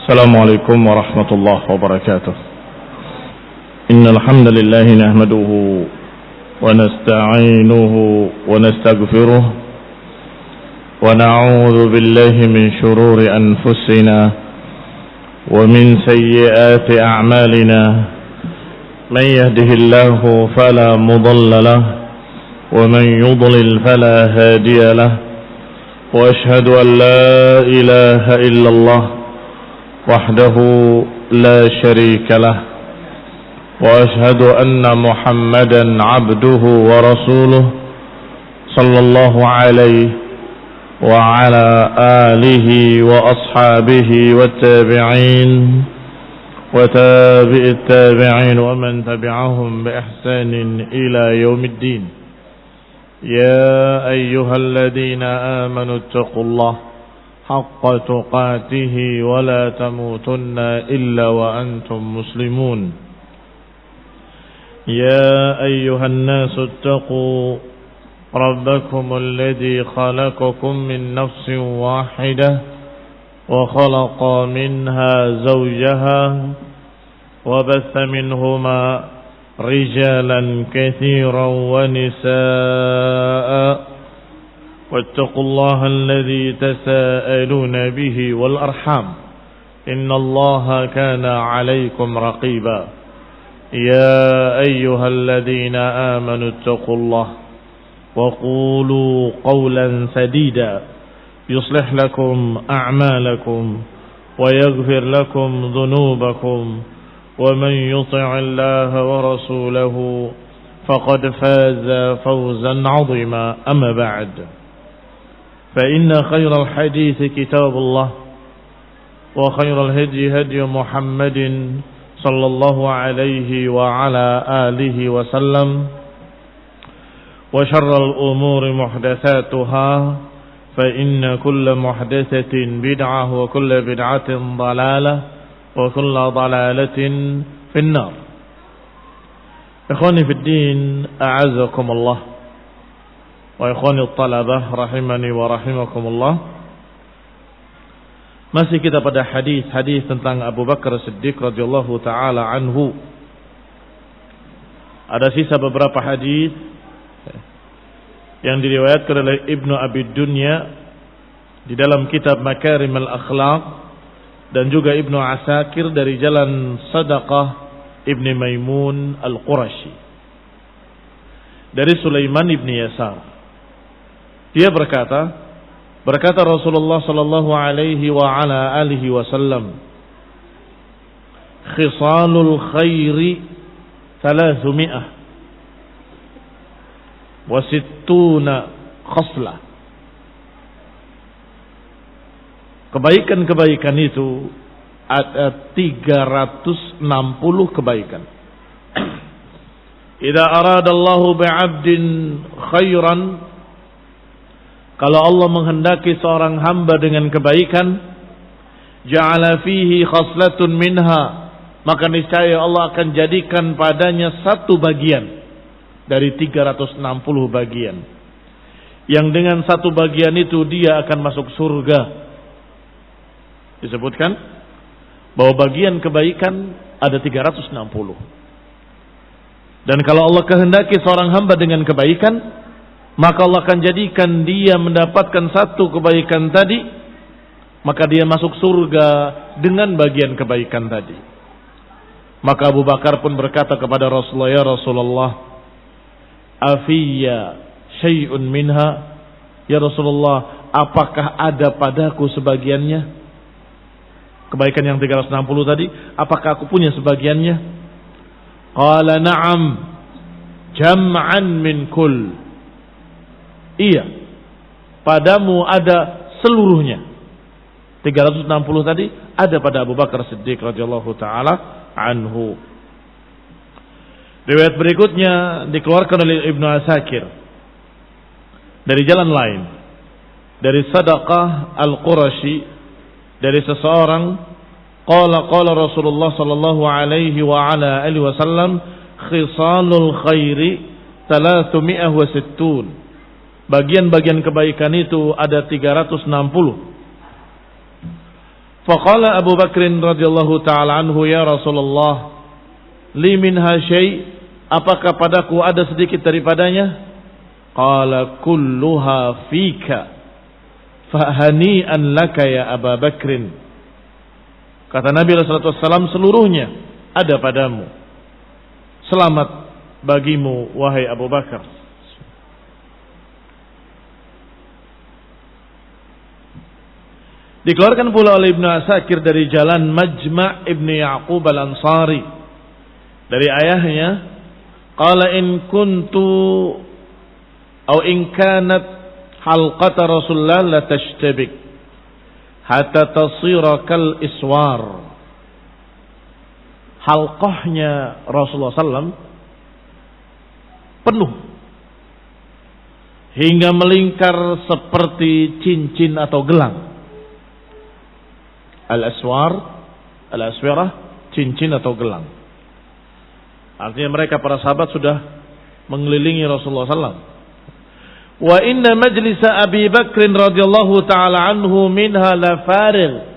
السلام عليكم ورحمة الله وبركاته. إن الحمد لله نحمده ونستعينه ونستغفره ونعوذ بالله من شرور أنفسنا ومن سيئات أعمالنا. من يهده الله فلا مضل له ومن يضلل فلا هادي له. وأشهد أن لا إله إلا الله وحده لا شريك له. وأشهد أن محمدا عبده ورسوله صلى الله عليه وعلى آله وأصحابه والتابعين وتابع التابعين ومن تبعهم بإحسان إلى يوم الدين. يا أيها الذين آمنوا اتقوا الله حق تقاته ولا تموتن إلا وأنتم مسلمون. يا أيها الناس اتقوا ربكم الذي خلقكم من نفس واحدة وخلق منها زوجها وبث منهما رجالا كثيرا ونساء واتقوا الله الذي تساءلون به والأرحام إن الله كان عليكم رقيبا. يا أيها الذين آمنوا اتقوا الله وقولوا قولا سديدا يصلح لكم أعمالكم ويغفر لكم ذنوبكم ومن يطع الله ورسوله فقد فاز فوزا عظيما. أما بعد فإن خير الحديث كتاب الله وخير الهدي هدي محمد صلى الله عليه وعلى آله وسلم وشر الأمور محدثاتها فإن كل محدثة بدعة وكل بدعة ضلالة وكل ضلالة في النار. إخواني في الدين أعزكم الله wa ikhwani talabah rahimani wa rahimakumullah. Masih kita pada hadis tentang Abu Bakar Siddiq radhiyallahu taala anhu. Ada sisa beberapa hadis yang diriwayatkan oleh Ibnu Abi Dunya di dalam kitab Makarim al-Akhlaq dan juga Ibnu Asakir dari jalan Sadaqah Ibni Maimun al-Qurashi dari Sulaiman ibni Yasar. Dia berkata Rasulullah sallallahu alaihi wa ala alihi wasallam, khisalul khairi 300 wa 60 khaslah. Kebaikan-kebaikan itu ada 360 kebaikan. Idza aradallahu bi'abdin khairan, kalau Allah menghendaki seorang hamba dengan kebaikan, ja'ala fihi khaslatun minha, maka niscaya Allah akan jadikan padanya satu bagian dari 360 bagian, yang dengan satu bagian itu dia akan masuk surga. Disebutkan bahwa bagian kebaikan ada 360. Dan kalau Allah kehendaki seorang hamba dengan kebaikan, maka Allah akan jadikan dia mendapatkan satu kebaikan tadi, maka dia masuk surga dengan bagian kebaikan tadi. Maka Abu Bakar pun berkata kepada Rasulullah, ya Rasulullah, afiyya syai'un minha, ya Rasulullah, apakah ada padaku sebagiannya? Kebaikan yang 360 tadi, apakah aku punya sebagiannya? Qala na'am, jam'an min kull. Iya, padamu ada seluruhnya. 360 tadi ada pada Abu Bakar Siddiq radhiyallahu taala anhu. Riwayat berikutnya dikeluarkan oleh Ibnu Asakir dari jalan lain, dari Sadaqah Al-Qurashi, dari seseorang, qala Rasulullah sallallahu alaihi wa ala alihi wasallam, khisalul khairi 360. Bagian-bagian kebaikan itu ada 360. Faqala Abu Bakrin radhiyallahu ta'ala anhu, ya Rasulullah, li minha syai', apakah padaku ada sedikit daripadanya? Qala kulluha fika fahani'an laka ya Abu Bakrin. Kata Nabi sallallahu alaihi wasallam, seluruhnya ada padamu. Selamat bagimu wahai Abu Bakar. Dikeluarkan pula oleh Ibnu Asakir dari jalan Majma' Ibnu Ya'qub Al-Ansari dari ayahnya, qala in kuntu atau in kanat halqata Rasulullah la tashtabik hatta tasira kal iswar. Halqahnya Rasulullah sallam penuh hingga melingkar seperti cincin atau gelang. Al-aswar, al-aswirah, cincin atau gelang. Artinya mereka para sahabat sudah mengelilingi Rasulullah SAW. Wa inna majlisa Abi Bakr radhiyallahu ta'ala anhu minha la faril.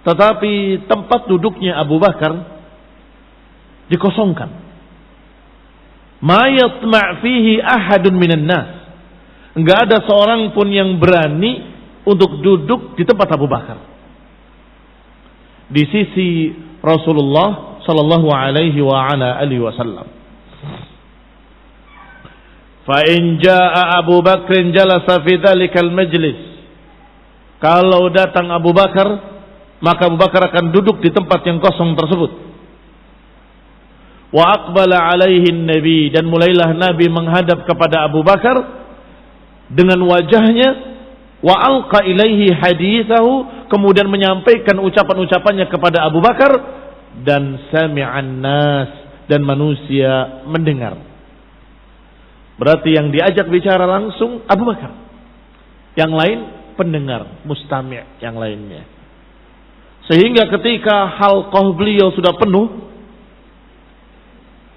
Tetapi tempat duduknya Abu Bakar dikosongkan. Ma yatma' fihi ahadun minan nas. Enggak ada seorang pun yang berani untuk duduk di tempat Abu Bakar, di sisi Rasulullah sallallahu alaihi wa ala alihi wasallam. Fa in jaa Abu Bakr jalasa fi dzalikal majlis. Kalau datang Abu Bakar, maka Abu Bakar akan duduk di tempat yang kosong tersebut. Wa aqbala alaihi Nabi, dan mulailah Nabi menghadap kepada Abu Bakar dengan wajahnya. Wa alqa ilaihi hadithahu, kemudian menyampaikan ucapan-ucapannya kepada Abu Bakar, dan sami'an nas, dan manusia mendengar. Berarti yang diajak bicara langsung Abu Bakar, yang lain pendengar, mustami' yang lainnya. Sehingga ketika halqah beliau sudah penuh,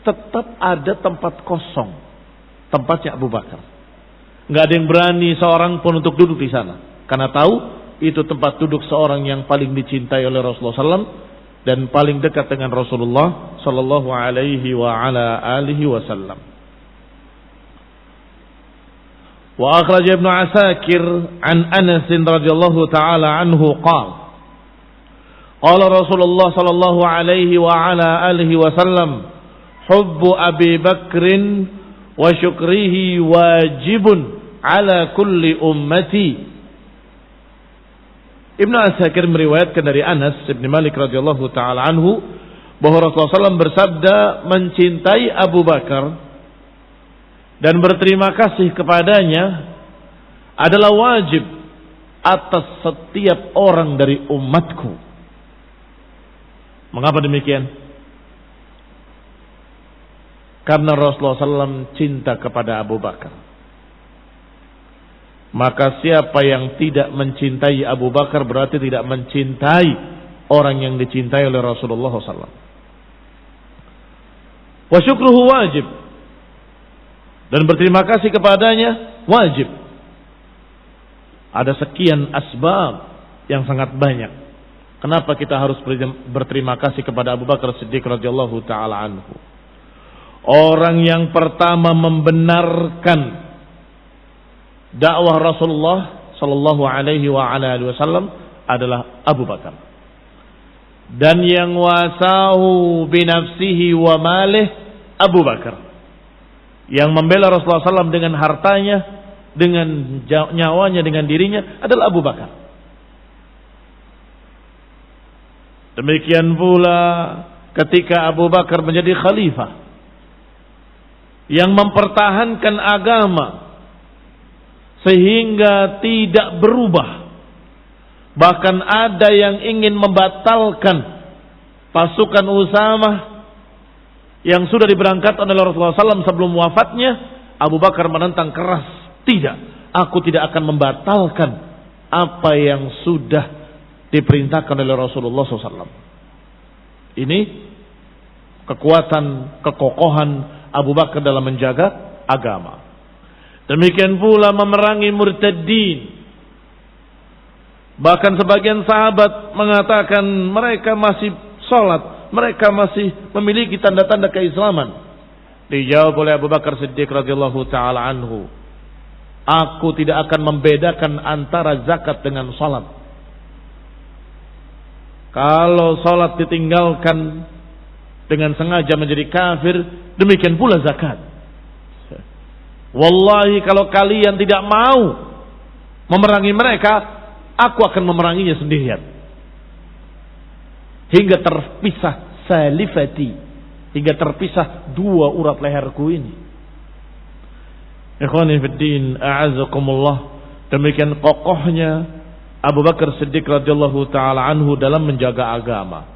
tetap ada tempat kosong, tempatnya Abu Bakar. Nggak ada yang berani seorang pun untuk duduk di sana, karena tahu itu tempat duduk seorang yang paling dicintai oleh Rasulullah SAW dan paling dekat dengan Rasulullah Sallallahu Alaihi wa ala alihi Wasallam. Wa akhraj Ibnu Asakir an Anas radhiyallahu taala anhu qala qala Rasulullah Sallallahu Alaihi wa ala alihi Wasallam, hubbu Abi Bakrin wa syukrihi wajibun ala kulli ummati. Ibnu Asakir meriwayatkan dari Anas bin Malik radhiyallahu taala anhu bahwa Rasulullah SAW bersabda, mencintai Abu Bakar dan berterima kasih kepadanya adalah wajib atas setiap orang dari umatku. Mengapa demikian? Karena Rasulullah SAW cinta kepada Abu Bakar. Maka siapa yang tidak mencintai Abu Bakar berarti tidak mencintai orang yang dicintai oleh Rasulullah SAW. Wa syukruhu wajib, dan berterima kasih kepadanya wajib. Ada sekian asbab yang sangat banyak kenapa kita harus berterima kasih kepada Abu Bakar Siddiq radhiyallahu taala anhu. Orang yang pertama membenarkan dakwah Rasulullah sallallahu alaihi wa ala alihi wasallam adalah Abu Bakar. Dan yang wasahu binafsihi wa malih Abu Bakar. Yang membela Rasulullah SAW dengan hartanya, dengan nyawanya, dengan dirinya adalah Abu Bakar. Demikian pula ketika Abu Bakar menjadi khalifah yang mempertahankan agama sehingga tidak berubah. Bahkan ada yang ingin membatalkan pasukan Usamah yang sudah diberangkatkan oleh Rasulullah SAW sebelum wafatnya. Abu Bakar menentang keras, tidak, aku tidak akan membatalkan apa yang sudah diperintahkan oleh Rasulullah SAW. Ini kekuatan, kekokohan Abu Bakar dalam menjaga agama. Demikian pula memerangi murtadin Bahkan sebagian sahabat mengatakan mereka masih sholat, mereka masih memiliki tanda-tanda keislaman. Dijawab oleh Abu Bakar Siddiq radhiyallahu taala anhu, aku tidak akan membedakan antara zakat dengan sholat. Kalau sholat ditinggalkan dengan sengaja menjadi kafir, demikian pula zakat. Wallahi kalau kalian tidak mau memerangi mereka, aku akan memeranginya sendirian. Hingga terpisah salifati, hingga terpisah dua urat leherku ini. Ikhwani fiddin, a'azakumullah. Demikian kokohnya Abu Bakar Siddiq radhiyallahu taala anhu dalam menjaga agama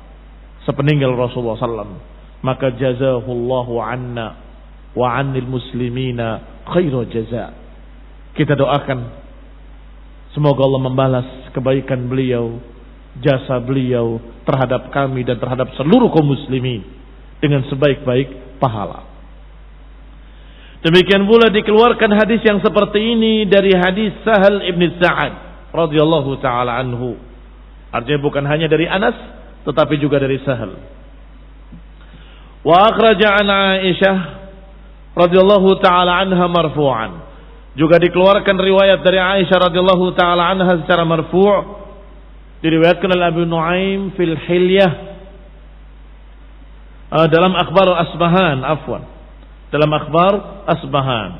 sepeninggal Rasulullah SAW. Maka jazahullahu anna wa 'anil muslimina khairu jaza. Kita doakan semoga Allah membalas kebaikan beliau, jasa beliau terhadap kami dan terhadap seluruh kaum muslimin dengan sebaik-baik pahala. Demikian pula dikeluarkan hadis yang seperti ini dari hadis Sahal ibn Sa'ad radhiyallahu taala anhu. Artinya bukan hanya dari Anas tetapi juga dari Sahal. Wa akhraja an Aisyah radhiyallahu taala anha marfu'an. Juga dikeluarkan riwayat dari Aisyah radhiyallahu taala anha secara marfu', diriwayatkan oleh Abu Nuaim fil Hilyah, dalam akhbar Asbahan, dalam akhbar Asbahan.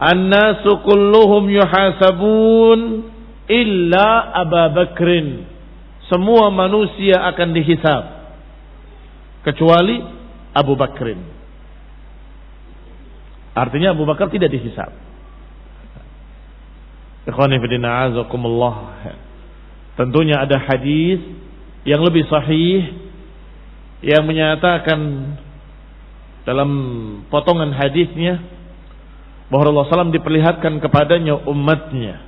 An-nasu kulluhum yuhasabun illa Abu Bakrin. Semua manusia akan dihisab kecuali Abu Bakrin. Artinya Abu Bakar tidak dihisab. Ikhwani fillah azakumullah. Tentunya ada hadis yang lebih sahih yang menyatakan dalam potongan hadisnya bahwa Rasulullah SAW diperlihatkan kepadanya umatnya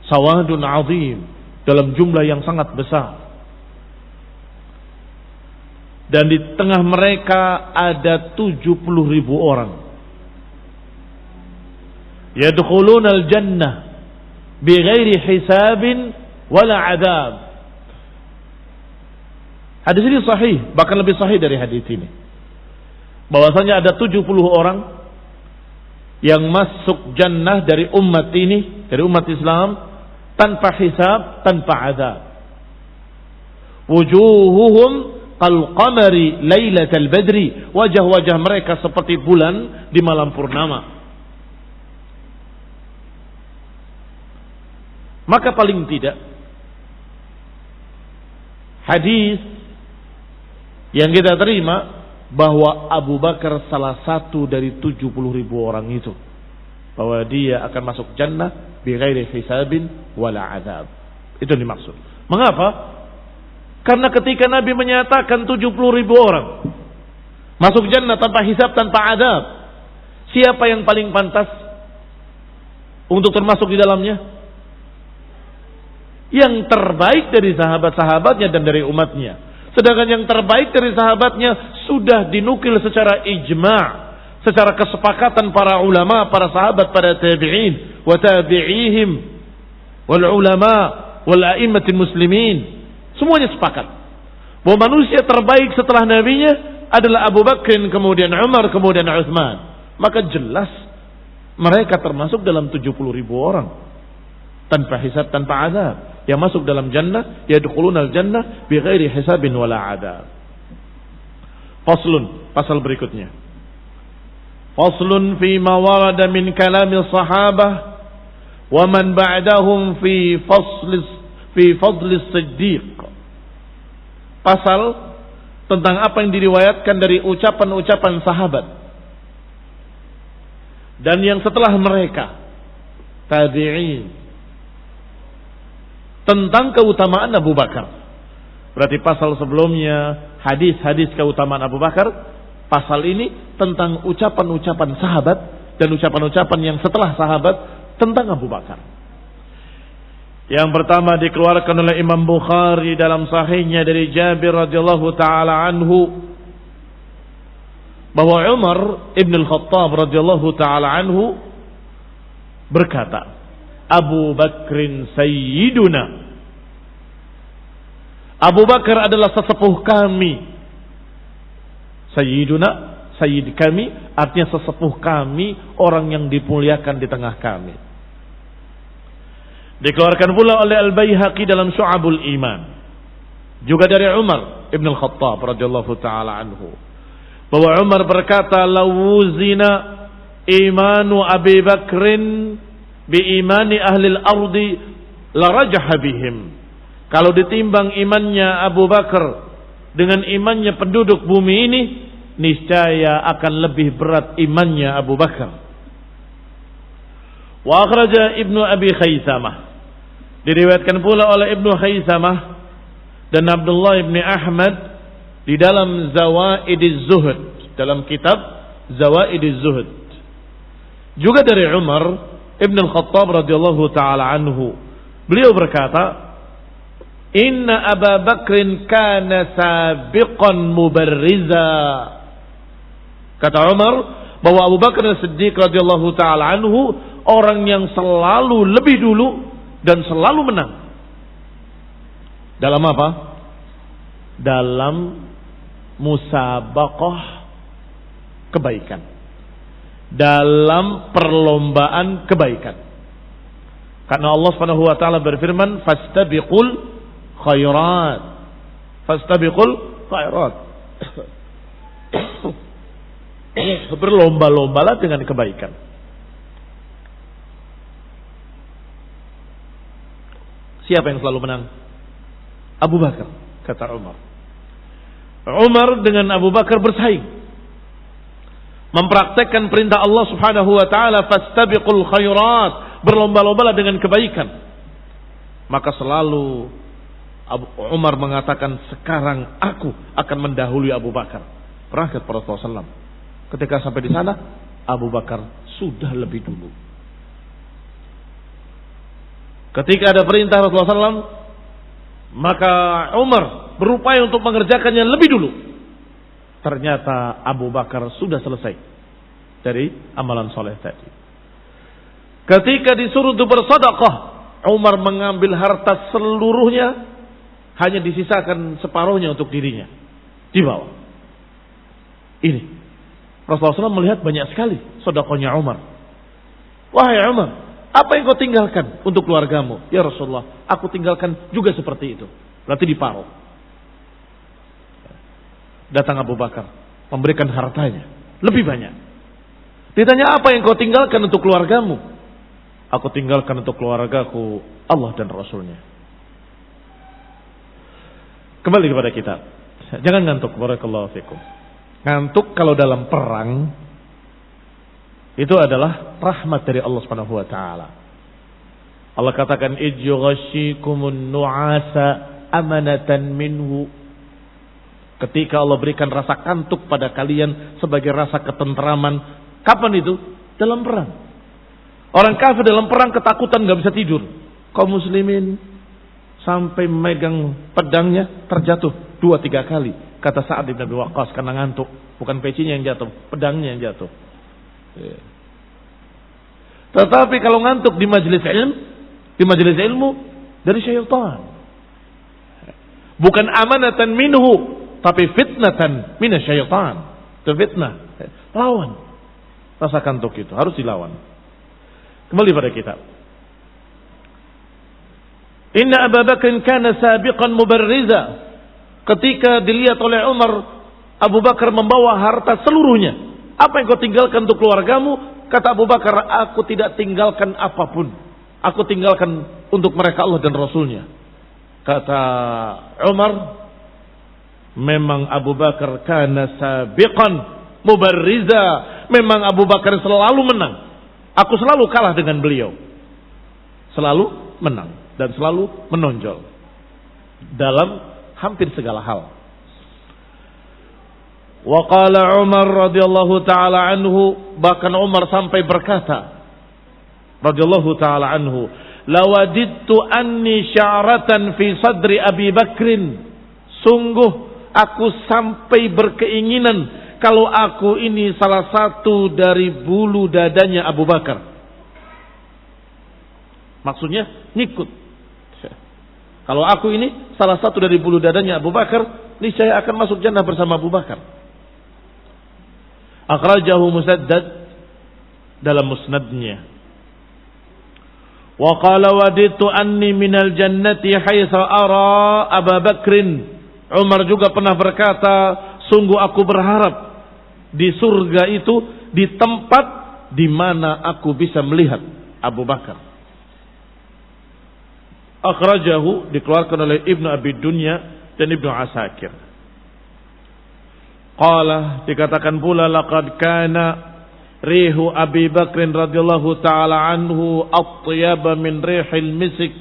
sawadun azim dalam jumlah yang sangat besar, dan di tengah mereka ada 70.000 orang yadkhuluna al-jannah bighairi hisabin wala adab. Hadis ini sahih, bahkan lebih sahih dari hadis ini, bahwasanya ada 70 orang yang masuk jannah dari umat ini, dari umat Islam, tanpa hisab, tanpa azab. Wujuhuhum kal-qamari lailatal badri, wajah-wajah mereka seperti bulan di malam purnama. Maka paling tidak hadis yang kita terima bahwa Abu Bakar salah satu dari 70.000 orang itu, bahwa dia akan masuk jannah bighairi hisabin wala azab. Itu dimaksud. Mengapa? Karena ketika Nabi menyatakan 70.000 orang masuk jannah tanpa hisab, tanpa azab, siapa yang paling pantas untuk termasuk di dalamnya? Yang terbaik dari sahabat-sahabatnya dan dari umatnya. Sedangkan yang terbaik dari sahabatnya sudah dinukil secara ijma', secara kesepakatan para ulama, para sahabat, para tabi'in wa tabi'ihim wal ulama wal a'immatil muslimin. Semuanya sepakat bahwa manusia terbaik setelah nabinya adalah Abu Bakr, kemudian Umar, kemudian Utsman. Maka jelas mereka termasuk dalam 70.000 orang tanpa hisab, tanpa azab, yang masuk dalam jannah, yadkhuluna al-jannah bighairi hisabin wala adab. Faslun, pasal berikutnya. Faslun fi ma warada min kalami sahabah wa man ba'dahum fi fadli siddiq. Pasal tentang apa yang diriwayatkan dari ucapan-ucapan sahabat dan yang setelah mereka, tabi'in, tentang keutamaan Abu Bakar. Berarti pasal sebelumnya hadis-hadis keutamaan Abu Bakar, pasal ini tentang ucapan-ucapan sahabat dan ucapan-ucapan yang setelah sahabat tentang Abu Bakar. Yang pertama dikeluarkan oleh Imam Bukhari dalam sahihnya dari Jabir radhiyallahu taala anhu bahwa Umar ibn al-Khattab radhiyallahu taala anhu berkata, Abu Bakrin sayyiduna. Abu Bakar adalah sesepuh kami. Sayyiduna, sayyid kami, artinya sesepuh kami, orang yang dimuliakan di tengah kami. Dikeluarkan pula oleh Al-Baihaqi dalam Syu'abul Iman. Juga dari Umar Ibn Al-Khattab radhiyallahu ta'ala anhu. Bahwa Umar berkata, lawuzina imanu Abi Bakrin bi imani ahli al-ardi la rajaha bihim. Kalau ditimbang imannya Abu Bakar dengan imannya penduduk bumi ini, niscaya akan lebih berat imannya Abu Bakar. Wa akhraja Ibnu Abi Khaisamah, diriwayatkan pula oleh Ibnu Khaisamah dan Abdullah ibn Ahmad di dalam Zawaidiz Zuhud, dalam kitab Zawaidiz Zuhud. Juga dari Umar Ibn Al-Khattab radhiyallahu taala anhu, beliau berkata, Inna Abu Bakrin kana sabiqan mubarriza. Kata Umar bahwa Abu Bakar As-Siddiq radhiyallahu taala anhu orang yang selalu lebih dulu dan selalu menang. Dalam apa? Dalam musabaqah kebaikan. Dalam perlombaan kebaikan. Karena Allah Subhanahu wa taala berfirman, "Fastabiqul khairat." Fastabiqul khairat. Berlomba-lombalah dengan kebaikan. Siapa yang selalu menang? Abu Bakar, kata Umar. Umar dengan Abu Bakar bersaing, mempraktekkan perintah Allah Subhanahu wa taala, fastabiqul khairat, berlomba-lombalah dengan kebaikan. Maka selalu Umar mengatakan, sekarang aku akan mendahului Abu Bakar. Pernah kata Rasulullah SAW, ketika sampai di sana, Abu Bakar sudah lebih dulu. Ketika ada perintah Rasulullah SAW, maka Umar berupaya untuk mengerjakannya lebih dulu. Ternyata Abu Bakar sudah selesai dari amalan soleh tadi. Ketika disuruh untuk bersedekah, Umar mengambil harta seluruhnya, hanya disisakan separuhnya untuk dirinya, dibawa. Ini Rasulullah SAW melihat banyak sekali sedekahnya Umar. Wahai Umar, apa yang kau tinggalkan untuk keluargamu? Ya Rasulullah, aku tinggalkan juga seperti itu. Berarti diparuh. Datang Abu Bakar, memberikan hartanya lebih banyak. Ditanya, apa yang kau tinggalkan untuk keluargamu? Aku tinggalkan untuk keluargaku Allah dan Rasulnya. Kembali kepada kita. Jangan ngantuk, barakallahu fikum. Ngantuk kalau dalam perang itu adalah rahmat dari Allah Subhanahu wa taala. Allah katakan, "Ijghashikumun nu'asa amanatan minhu." Ketika Allah berikan rasa kantuk pada kalian sebagai rasa ketentraman. Kapan itu? Dalam perang. Orang kafir dalam perang ketakutan, gak bisa tidur. Kaum muslimin sampai megang pedangnya terjatuh 2-3 kali. Kata Sa'ad bin Abi Waqqas, karena ngantuk. Bukan pecinya yang jatuh, pedangnya yang jatuh. Tetapi kalau ngantuk di majelis ilmu dari syaitan. Bukan amanatan minhu, tapi fitnatan minasyaitan. Itu fitnah. Lawan rasa kantuk itu, harus dilawan. Kembali pada kitab. Inna Abu Bakr kana sabiqan mubarriza. Ketika dilihat oleh Umar, Abu Bakar membawa harta seluruhnya. Apa yang kau tinggalkan untuk keluargamu? Kata Abu Bakar, aku tidak tinggalkan apapun. Aku tinggalkan untuk mereka Allah dan Rasulnya. Kata Umar, memang Abu Bakar kana sabiqan mubarriza. Memang Abu Bakar selalu menang. Aku selalu kalah dengan beliau. Selalu menang dan selalu menonjol dalam hampir segala hal. Wa qala Umar radhiyallahu taala anhu, bahkan Umar sampai berkata radhiyallahu taala anhu, lawadittu anni sya'ratan fi sadri Abi Bakrin. Sungguh aku sampai berkeinginan kalau aku ini salah satu dari bulu dadanya Abu Bakar. Maksudnya ngikut. Kalau aku ini salah satu dari bulu dadanya Abu Bakar, niscaya akan masuk jannah bersama Abu Bakar. Akhrajahu Musaddad dalam musnadnya. Wa qala waditu anni minal jannati haitsu ara Abu Bakrin. Umar juga pernah berkata, sungguh aku berharap di surga itu di tempat di mana aku bisa melihat Abu Bakar. Akhrajahu, dikeluarkan oleh Ibnu Abi Dunya dan Ibnu Asakir. Qala, dikatakan pula, laqad kana rihu Abi Bakr radhiyallahu taala anhu atyaba min rihil misik.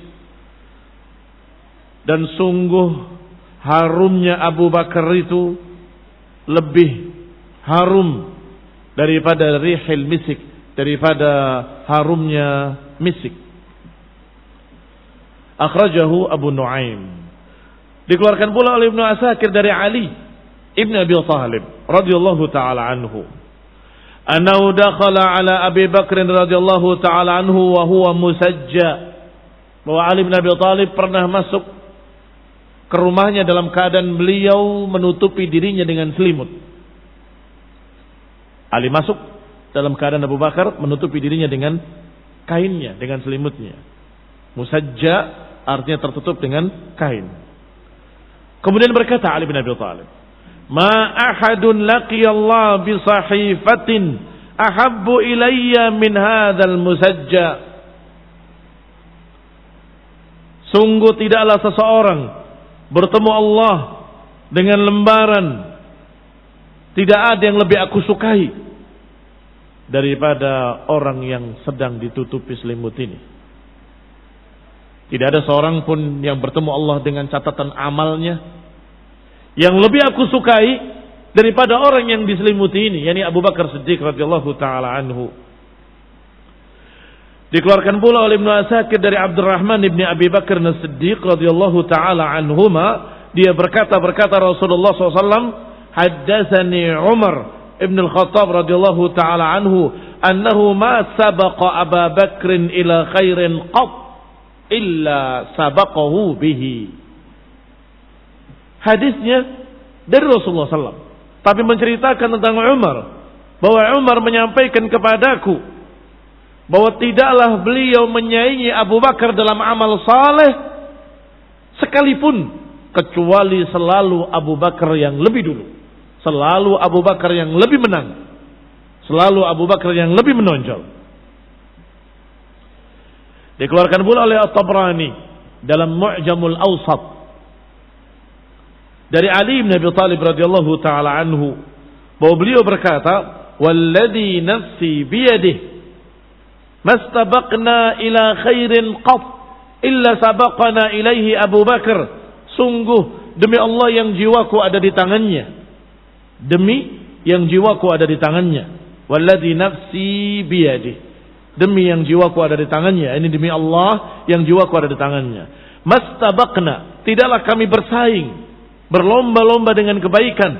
Dan sungguh harumnya Abu Bakar itu lebih harum daripada rihil misik, daripada harumnya misik. Akhrajahu Abu Nuaim. Dikeluarkan pula oleh Ibnu Asakir dari Ali Ibn Abi Thalib radhiyallahu taala anhu. Annahu dakhala ala Abi Bakr radhiyallahu taala anhu wa huwa musajja. Bahwa Ali bin Abi Thalib pernah masuk ke rumahnya dalam keadaan beliau menutupi dirinya dengan selimut. Ali masuk dalam keadaan Abu Bakar menutupi dirinya dengan kainnya, dengan selimutnya. Musajja artinya tertutup dengan kain. Kemudian berkata Ali bin Abi Thalib, "Ma ahadun laqiyallah bi sahifatin ahabbu ilayya min hadzal musajja." Sungguh tidaklah seseorang bertemu Allah dengan lembaran, tidak ada yang lebih aku sukai daripada orang yang sedang ditutupi selimut ini. Tidak ada seorang pun yang bertemu Allah dengan catatan amalnya yang lebih aku sukai daripada orang yang diselimuti ini, yakni Abu Bakar Siddiq radhiyallahu taala anhu. Dikeluarkan pula oleh Ibnu Asakir dari Abdurrahman ibni Abi Bakar As-Siddiq radhiyallahu taala anhuma, dia berkata Rasulullah SAW, haddatsani Umar ibn al-Khattab radhiyallahu taala anhu annahu ma sabaqa Abu Bakrin ila khairin qat illa sabaqahu bihi. Hadisnya dari Rasulullah SAW, tapi menceritakan tentang Umar, bahwa Umar menyampaikan kepadaku bahwa tidaklah beliau menyaingi Abu Bakar dalam amal saleh sekalipun, kecuali selalu Abu Bakar yang lebih dulu, selalu Abu Bakar yang lebih menang, selalu Abu Bakar yang lebih menonjol. Dikeluarkan pula oleh At-Tabrani dalam Mu'jamul Awsat dari Ali bin Abi Thalib radhiyallahu taala anhu, bahwa beliau berkata, "Walladzi nafsi biyadihi mastabaqna ila khairin qat illa sabaqana ilaihi Abu Bakar." Sungguh demi Allah yang jiwaku ada di tangannya, demi yang jiwaku ada di tangannya, walladzi nafsi biyadihi, demi yang jiwaku ada di tangannya, ini demi Allah yang jiwaku ada di tangannya. Mastabaqna, tidaklah kami bersaing, berlomba-lomba dengan kebaikan,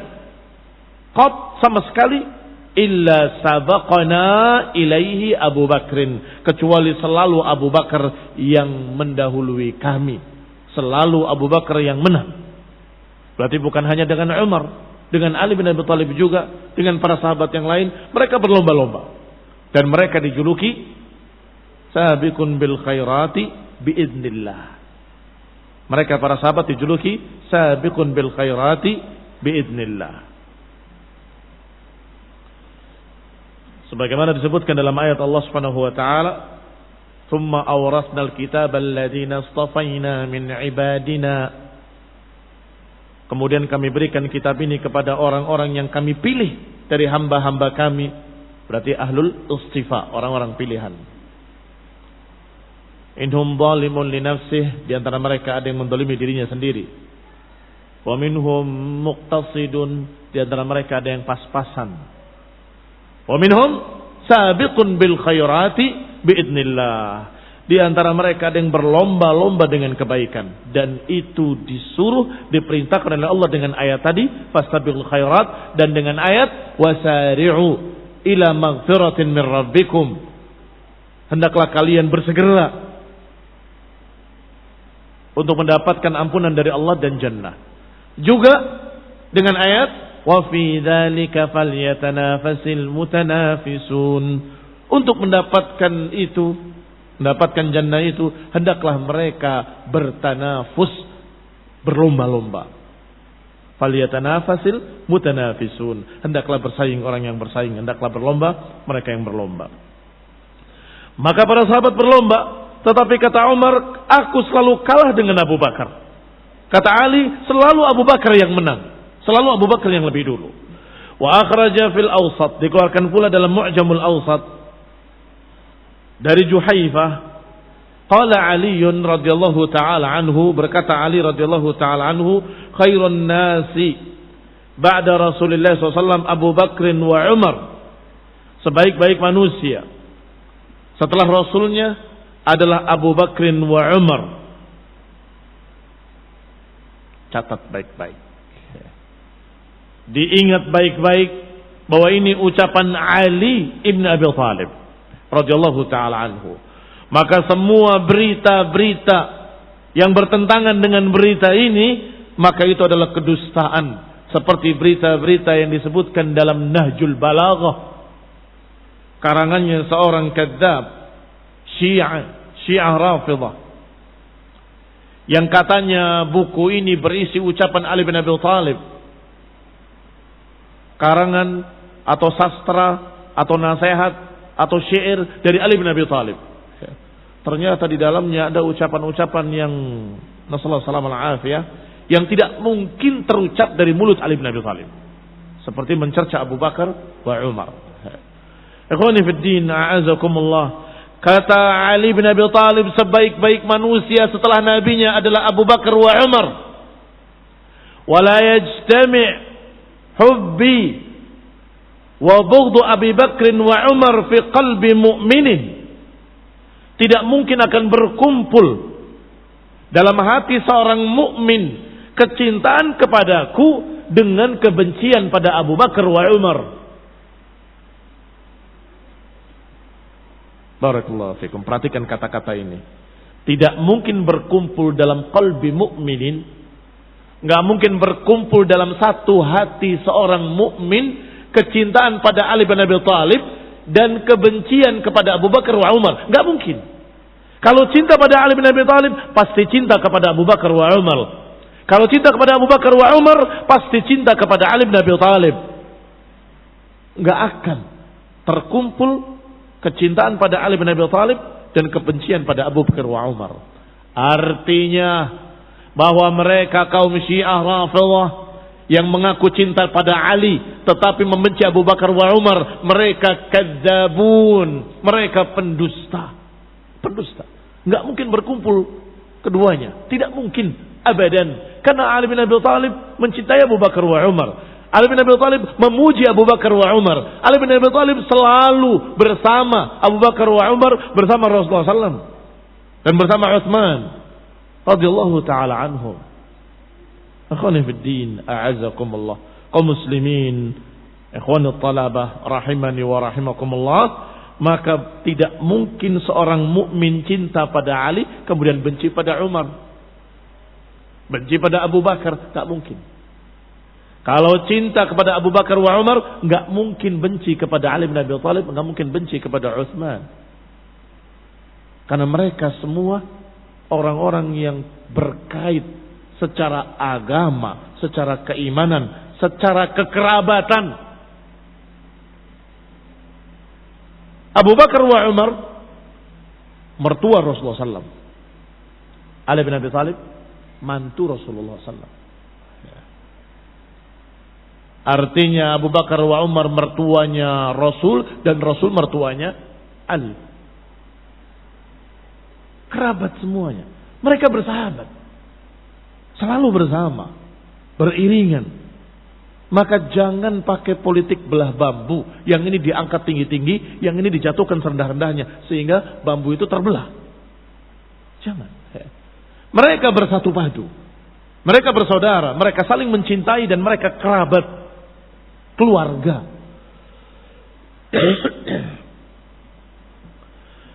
qat sama sekali, illa sabaqana ilaihi Abu Bakrin, kecuali selalu Abu Bakar yang mendahului kami, selalu Abu Bakar yang menang. Berarti bukan hanya dengan Umar, dengan Ali bin Abi Thalib juga, dengan para sahabat yang lain, mereka berlomba-lomba. Dan mereka dijuluki sabiqun bil khairati biidznillah. Mereka para sahabat dijuluki sabiqun bil khairati biidznillah. Sebagaimana disebutkan dalam ayat Allah Subhanahu wa taala, "Tsumma awrasnal kitaba alladziina istafaina min ibadina." Kemudian kami berikan kitab ini kepada orang-orang yang kami pilih dari hamba-hamba kami. Berarti ahlul istifa, orang-orang pilihan. Inhum zalimun li nafsih, di antara mereka ada yang menzalimi dirinya sendiri. Wa minhum muqtasidun, di antara mereka ada yang pas-pasan. Wa minhum sabiqun bil khairati biidznillah, di antara mereka ada yang berlomba-lomba dengan kebaikan, dan itu disuruh, diperintahkan oleh Allah dengan ayat tadi fastabiqul khairat, dan dengan ayat wasari'u ila maghfiratin min rabbikum, hendaklah kalian bersegera untuk mendapatkan ampunan dari Allah dan jannah. Juga dengan ayat wa fi dzalika falyatanafasil mutanafisun. Untuk mendapatkan itu, mendapatkan jannah itu, hendaklah mereka bertanafus, berlomba-lomba. Falyatanafasil mutanafisun. Hendaklah bersaing orang yang bersaing, hendaklah berlomba mereka yang berlomba. Maka para sahabat berlomba, tetapi kata Umar, aku selalu kalah dengan Abu Bakar. Kata Ali, selalu Abu Bakar yang menang. Selalu Abu Bakar yang lebih dulu. Wa akhraja fil awsat, dikeluarkan pula dalam Mu'jamul Awsat dari Juhaifah, qala Ali radhiyallahu taala anhu, berkata Ali radhiyallahu taala anhu, khairun nasi ba'da Rasulillah SAW Abu Bakr wa Umar. Sebaik-baik manusia setelah Rasulnya adalah Abu Bakr wa Umar. Catat baik-baik, diingat baik-baik bahwa ini ucapan Ali ibn Abi Thalib radhiyallahu taala anhu. Maka semua berita-berita yang bertentangan dengan berita ini, maka itu adalah kedustaan. Seperti berita-berita yang disebutkan dalam Nahjul Balaghah, karangannya seorang kadzab Syiah Rafidah, yang katanya buku ini berisi ucapan Ali bin Abi Thalib, karangan atau sastra atau nasihat atau syair dari Ali bin Abi Thalib. Ternyata di dalamnya ada ucapan-ucapan yang nasallahu salam al-afiyah yang tidak mungkin terucap dari mulut Ali bin Abi Thalib, seperti mencerca Abu Bakar wa Umar. Ikhwani fid din, a'azakumullah. Kata Ali bin Abi Thalib, sebaik-baik manusia setelah nabinya adalah Abu Bakar wa Umar. Wala yajtami' hubbi wa bughdu Abi Bakr wa Umar fi qalbi mu'minin. Tidak mungkin akan berkumpul dalam hati seorang mukmin kecintaan kepadaku dengan kebencian pada Abu Bakar wa Umar. Barakallahu fikum. Perhatikan kata-kata ini. Tidak mungkin berkumpul dalam qalbi mukminin, enggak mungkin berkumpul dalam satu hati seorang mukmin kecintaan pada Ali bin Abi Thalib dan kebencian kepada Abu Bakar wa Umar. Enggak mungkin. Kalau cinta pada Ali bin Abi Thalib, pasti cinta kepada Abu Bakar wa Umar. Kalau cinta kepada Abu Bakar wa Umar, pasti cinta kepada Ali bin Abi Thalib. Enggak akan terkumpul kecintaan pada Ali bin Abi Thalib dan kebencian pada Abu Bakar wa Umar. Artinya bahwa mereka kaum Syiah Rafidhah yang mengaku cinta pada Ali tetapi membenci Abu Bakar wa Umar, mereka kadzabun, mereka pendusta. Pendusta. Enggak mungkin berkumpul keduanya. Tidak mungkin abadan. Karena Ali bin Abi Thalib mencintai Abu Bakar wa Umar. Ali bin Abi Thalib memuji Abu Bakar wa Umar. Ali bin Abi Thalib selalu bersama Abu Bakar wa Umar, bersama Rasulullah SAW dan bersama Utsman radhiyallahu taala anhum. Akhwani fid din, a'azzakumullah. Kaum muslimin, ikhwani talabah rahimani wa rahimakumullah, maka tidak mungkin seorang mukmin cinta pada Ali kemudian benci pada Umar, benci pada Abu Bakar, tak mungkin. Kalau cinta kepada Abu Bakar wa Umar, enggak mungkin benci kepada Ali bin Abi Thalib, enggak mungkin benci kepada Utsman. Karena mereka semua orang-orang yang berkait secara agama, secara keimanan, secara kekerabatan. Abu Bakar wa Umar mertua Rasulullah SAW. Ali bin Abi Thalib mantu Rasulullah SAW. Artinya Abu Bakar wa Umar mertuanya Rasul dan Rasul mertuanya Ali. Kerabat semuanya. Mereka bersahabat. Selalu bersama. Beriringan. Maka jangan pakai politik belah bambu. Yang ini diangkat tinggi-tinggi, yang ini dijatuhkan serendah-rendahnya. Sehingga bambu itu terbelah. Jangan. Mereka bersatu padu. Mereka bersaudara. Mereka saling mencintai dan mereka kerabat. Keluarga.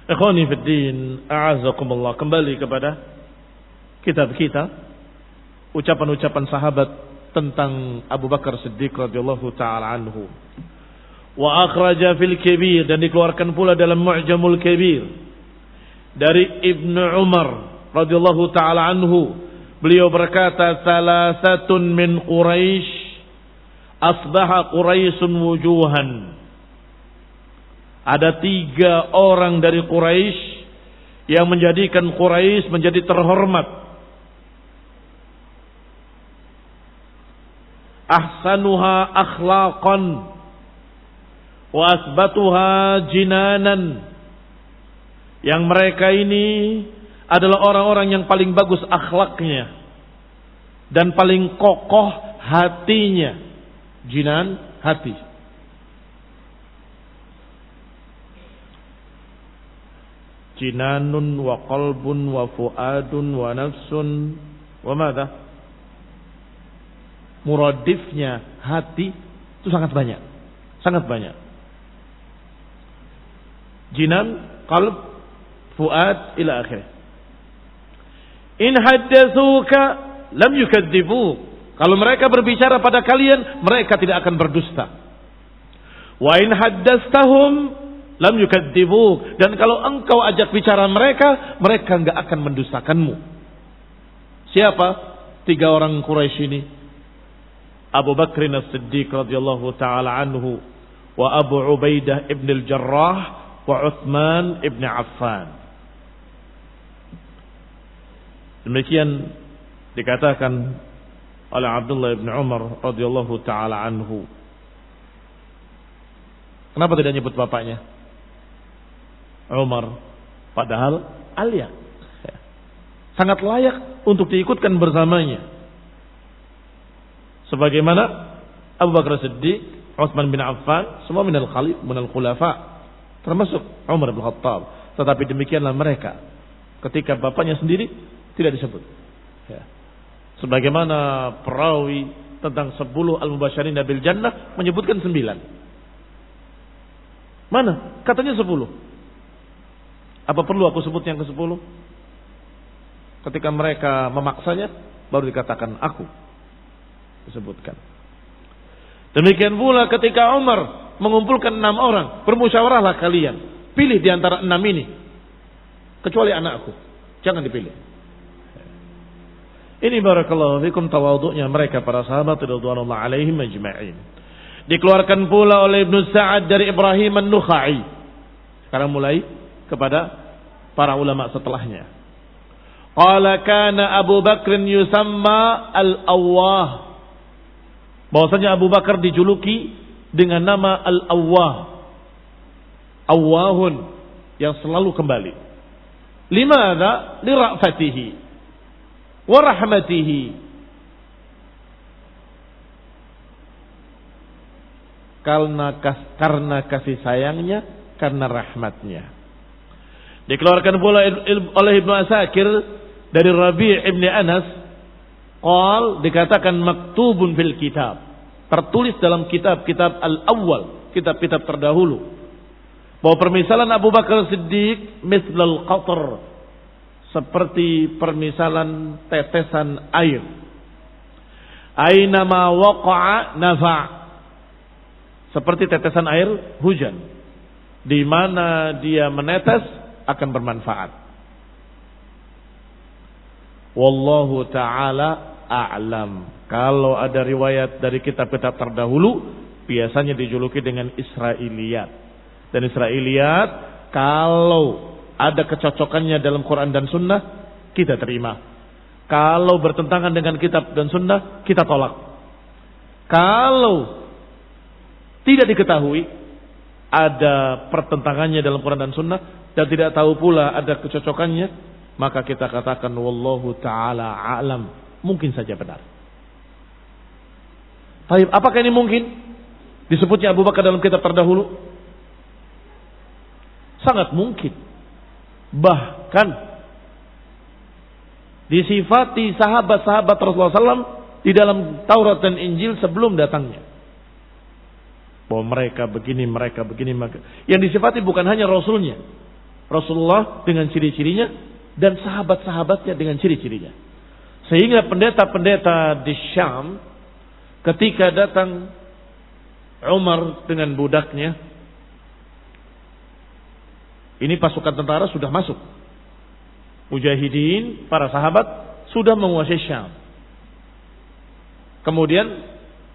Ikhwani fid din, a'azzakumullah. Kembali kepada kitab kita ucapan-ucapan sahabat tentang Abu Bakar Siddiq radhiyallahu taala anhu. Wa akhraja fil Kabir, dan dikeluarkan pula dalam Mu'jamul Kabir dari Ibnu Umar radhiyallahu taala anhu. Beliau berkata, "Salasatun min Quraisy asbaha Quraisyun wujuhan." Ada 3 orang dari Quraisy yang menjadikan Quraisy menjadi terhormat. Ahsanuha akhlaqan wa asbatuha jinanan. Yang mereka ini adalah orang-orang yang paling bagus akhlaknya dan paling kokoh hatinya. Jinan, hati. Jinanun wa qalbun wa fuadun wa nafsun wa madha? Muradifnya hati itu sangat banyak. Sangat banyak. Jinan, qalb, fuad ila akhir. In haddatsuka lam yukadzibuk. Kalau mereka berbicara pada kalian, mereka tidak akan berdusta. Wa in haddastahum lam yukadzibuk. Dan kalau engkau ajak bicara mereka, mereka enggak akan mendustakanmu. Siapa 3 orang Quraisy ini? Abu Bakr As-Siddiq radhiyallahu taala anhu, wa Abu Ubaidah ibn al-Jarrah, wa Utsman ibn Affan. Demikian dikatakan oleh Abdullah ibn Umar radhiyallahu taala anhu. Kenapa tidak nyebut bapaknya? Umar, padahal alia. Sangat layak untuk diikutkan bersamanya. Sebagaimana Abu Bakar Siddiq, Utsman bin Affan, semua minal khulafa, termasuk Umar bin Khattab. Tetapi demikianlah mereka ketika bapaknya sendiri tidak disebut. Ya. Sebagaimana perawi tentang 10 al-mubasysyirin bil jannah menyebutkan 9. Mana? Katanya 10. Apa perlu aku sebut yang ke-10? Ketika mereka memaksanya, baru dikatakan aku. Disebutkan. Demikian pula ketika Umar mengumpulkan 6 orang, bermusyawarahlah kalian, pilih di antara 6 ini, kecuali anakku, jangan dipilih. Ini barakallahu fikum tawadhu'nya mereka para sahabat radhiyallahu alaihim ajma'in. Dikeluarkan pula oleh Ibnu Sa'ad dari Ibrahim An-Nukhai. Sekarang mulai kepada para ulama setelahnya. Qala kana Abu Bakr yusamma al-Awwah. Bahwasanya Abu Bakar dijuluki dengan nama Al-Awwah. Awwahun, yang selalu kembali. Limadha? Li ra'fatihi wa rahmatihi. Karena kasih sayangnya, karena rahmatnya. Dikeluarkan pula oleh Ibnu Asakir dari Rabi' ibn Anas, qal, dikatakan maktubun fil kitab, tertulis dalam kitab-kitab al-awwal, kitab-kitab terdahulu, bahwa permisalan Abu Bakar Siddiq mislal qatr, seperti permisalan tetesan air. Ainama waqa'a nafa', seperti tetesan air hujan, di mana dia menetes akan bermanfaat. Wallahu ta'ala a'lam. Kalau ada riwayat dari kitab-kitab terdahulu, biasanya dijuluki dengan Israiliyat. Dan Israiliyat, kalau ada kecocokannya dalam Quran dan Sunnah, kita terima. Kalau bertentangan dengan kitab dan Sunnah, kita tolak. Kalau tidak diketahui ada pertentangannya dalam Quran dan Sunnah, dan tidak tahu pula ada kecocokannya, maka kita katakan wallahu ta'ala a'lam, mungkin saja benar. Baik, apakah ini mungkin disebutnya Abu Bakar dalam kitab terdahulu? Sangat mungkin. Bahkan disifati sahabat-sahabat Rasulullah SAW di dalam Taurat dan Injil sebelum datangnya, bahwa mereka begini, mereka begini, maka yang disifati bukan hanya Rasulnya, Rasulullah dengan ciri-cirinya, dan sahabat-sahabatnya dengan ciri-cirinya. Sehingga pendeta-pendeta di Syam ketika datang Umar dengan budaknya, ini pasukan tentara sudah masuk. Mujahidin, para sahabat sudah menguasai Syam. Kemudian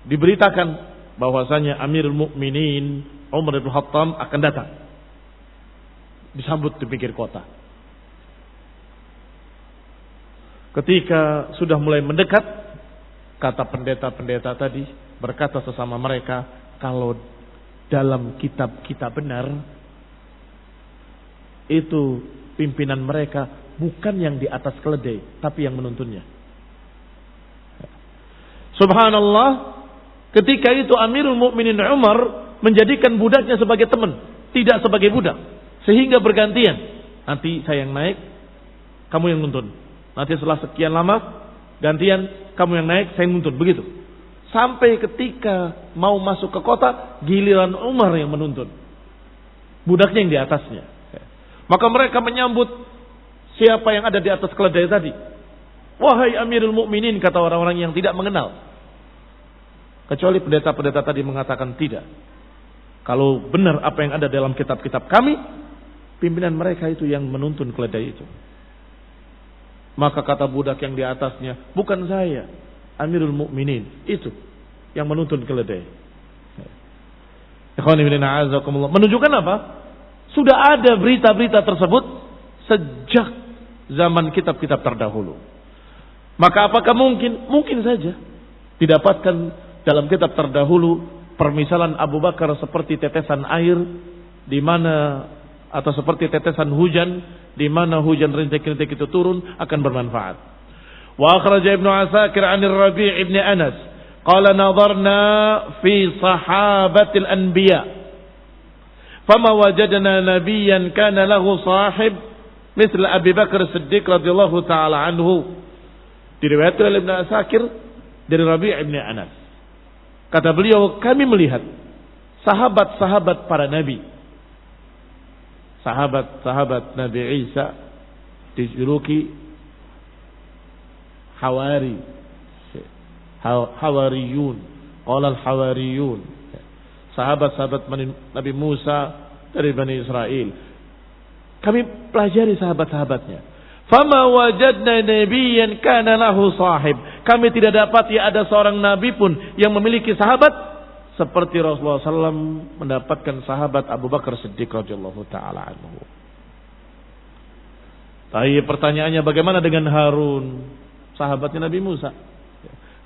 diberitakan bahwasanya Amirul Mukminin Umar bin Khattab akan datang. Disambut di pinggir kota. Ketika sudah mulai mendekat, kata pendeta-pendeta tadi berkata sesama mereka, kalau dalam kitab kita benar, itu pimpinan mereka bukan yang di atas keledai, tapi yang menuntunnya. Subhanallah, ketika itu Amirul Mukminin Umar menjadikan budaknya sebagai teman, tidak sebagai budak, sehingga bergantian. Nanti saya yang naik, kamu yang nuntun. Nanti setelah sekian lama, gantian, kamu yang naik, saya yang nuntun. Begitu. Sampai ketika mau masuk ke kota, giliran Umar yang menuntun. Budaknya yang di atasnya. Maka mereka menyambut siapa yang ada di atas keledai tadi. Wahai Amirul Mukminin, kata orang-orang yang tidak mengenal. Kecuali pendeta-pendeta tadi mengatakan tidak. Kalau benar apa yang ada dalam kitab-kitab kami, pimpinan mereka itu yang menuntun keledai itu. Maka kata budak yang di atasnya, bukan saya, Amirul Mukminin, itu yang menuntun keledai. Menunjukkan apa? Sudah ada berita-berita tersebut sejak zaman kitab-kitab terdahulu. Maka apakah mungkin? Mungkin saja didapatkan dalam kitab terdahulu permisalan Abu Bakar seperti tetesan air di mana, atau seperti tetesan hujan di mana hujan rintik-rintik itu turun akan bermanfaat. Wa akhraja Ibnu Asakir 'anil Rabi' ibn Anas qala nadarna fi sahabatil anbiya fama wajadna nabiyyan kana lahu sahib misal Abi Bakar Siddiq radhiyallahu taala anhu. Diriwayatkan oleh Ibnu Asakir dari Rabi' ibn Anas. Kata beliau, kami melihat sahabat-sahabat para nabi. Sahabat-sahabat Nabi Isa dijuluki Hawari. Hawariyun. Qala al-Hawariyun. Sahabat-sahabat Nabi Musa dari Bani Israel. Kami pelajari sahabat-sahabatnya. Fama wajadna nabiyyan kana lahu sahib. Kami tidak dapati ada seorang nabi pun yang memiliki sahabat seperti Rasulullah SAW mendapatkan sahabat Abu Bakar Siddiq radhiyallahu taala anhu. Tapi pertanyaannya, bagaimana dengan Harun, sahabatnya Nabi Musa?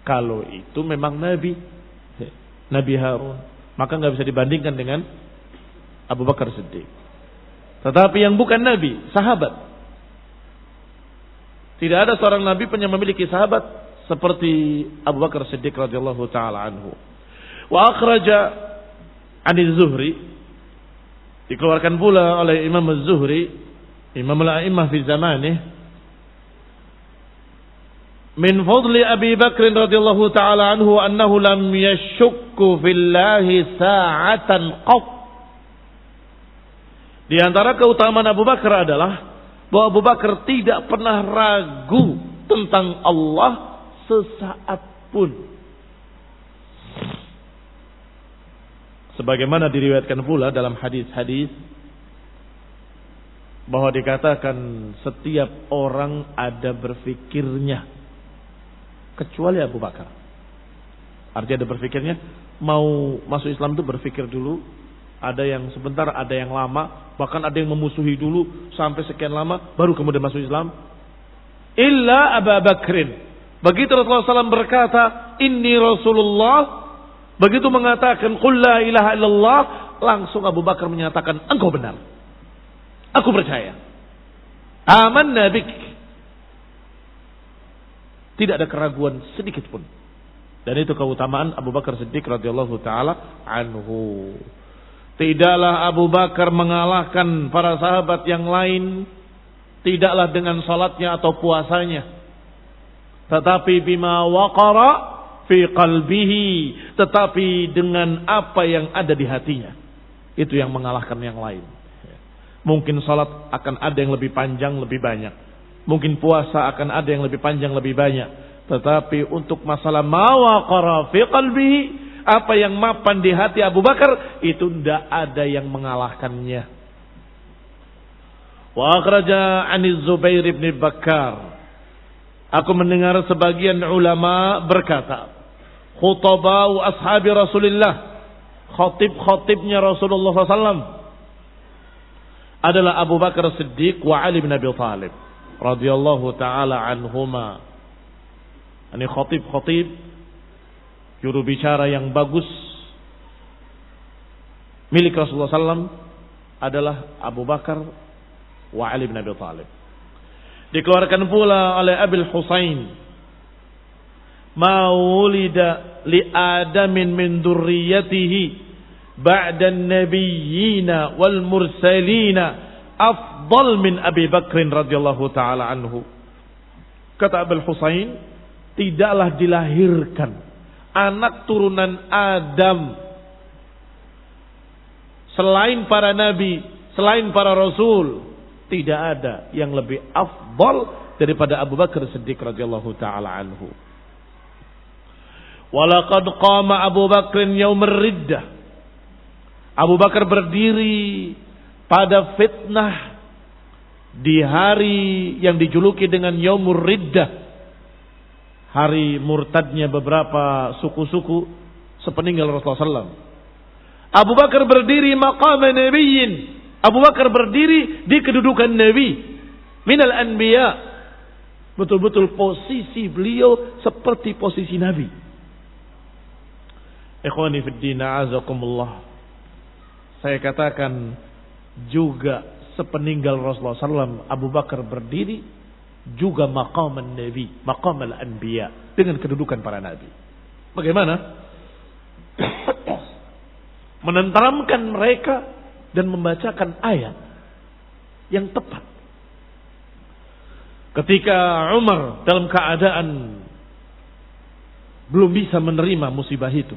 Kalau itu memang Nabi Harun, maka nggak bisa dibandingkan dengan Abu Bakar Siddiq. Tetapi yang bukan Nabi, sahabat. Tidak ada seorang Nabi pun yang memiliki sahabat seperti Abu Bakar Siddiq radhiyallahu taala anhu. Wa akhraja 'ani Zuhri, dikeluarkan pula oleh Imam Az-Zuhri, Imam al-A'immah fi zamanih, min fadli Abi Bakr radhiyallahu taala anhu annahu lam yashukku fillahi sa'atan qat. Di antara keutamaan Abu Bakar adalah bahwa Abu Bakar tidak pernah ragu tentang Allah sesaat pun. Sebagaimana diriwayatkan pula dalam hadis-hadis bahwa dikatakan setiap orang ada berfikirnya kecuali Abu Bakar. Artinya ada berfikirnya, mau masuk Islam itu berfikir dulu, ada yang sebentar, ada yang lama, bahkan ada yang memusuhi dulu sampai sekian lama baru kemudian masuk Islam. Illa Abu Bakrin. Begitu Rasulullah SAW berkata, "Inni Rasulullah." Begitu mengatakan qul la ilaha illallah, langsung Abu Bakar menyatakan, engkau benar, aku percaya, amanna bik. Tidak ada keraguan sedikit pun. Dan itu keutamaan Abu Bakar Siddiq radhiyallahu taala anhu. Tidaklah Abu Bakar mengalahkan para sahabat yang lain, tidaklah dengan salatnya atau puasanya, tetapi bima waqara fi qalbihi, tetapi dengan apa yang ada di hatinya. Itu yang mengalahkan yang lain. Mungkin salat akan ada yang lebih panjang, lebih banyak. Mungkin puasa akan ada yang lebih panjang, lebih banyak. Tetapi untuk masalah ma waqara fi qalbihi, apa yang mapan di hati Abu Bakar, itu tidak ada yang mengalahkannya. Wa akhraja 'ani Zubair bin Bakkar. Aku mendengar sebagian ulama berkata, khutabau ashabi Rasulullah, khatib-khatibnya Rasulullah SAW adalah Abu Bakar Siddiq wa Ali bin Abi Thalib radhiyallahu taala anhuma. Ini khatib-khatib, juru bicara yang bagus milik Rasulullah SAW adalah Abu Bakar wa Ali bin Abi Thalib. Dikeluarkan pula oleh Abil Husain, ma wulida li Adamin min dzurriyyatihi ba'da an-nabiyyina wal mursalina afdal min Abi Bakr radhiyallahu taala anhu. Kata Abil Husain, tidaklah dilahirkan anak turunan Adam selain para nabi, selain para rasul, tidak ada yang lebih afdal daripada Abu Bakar Siddiq radhiyallahu taala anhu. Walaqad qama Abu Bakr yaum ar-riddah. Abu Bakar berdiri pada fitnah di hari yang dijuluki dengan Yaumur Riddah, hari murtadnya beberapa suku-suku sepeninggal Rasulullah SAW. Abu Bakar berdiri maqam nabiyyin. Abu Bakar berdiri di kedudukan Nabi minal anbiya. Betul-betul posisi beliau seperti posisi Nabi. Ikhwani fid din, a'azakumullah. Saya katakan juga sepeninggal Rasulullah SAW, Abu Bakar berdiri juga maqam Nabi, maqam al-anbiya, dengan kedudukan para Nabi. Bagaimana? Menenteramkan mereka dan membacakan ayat yang tepat. Ketika Umar dalam keadaan belum bisa menerima musibah itu,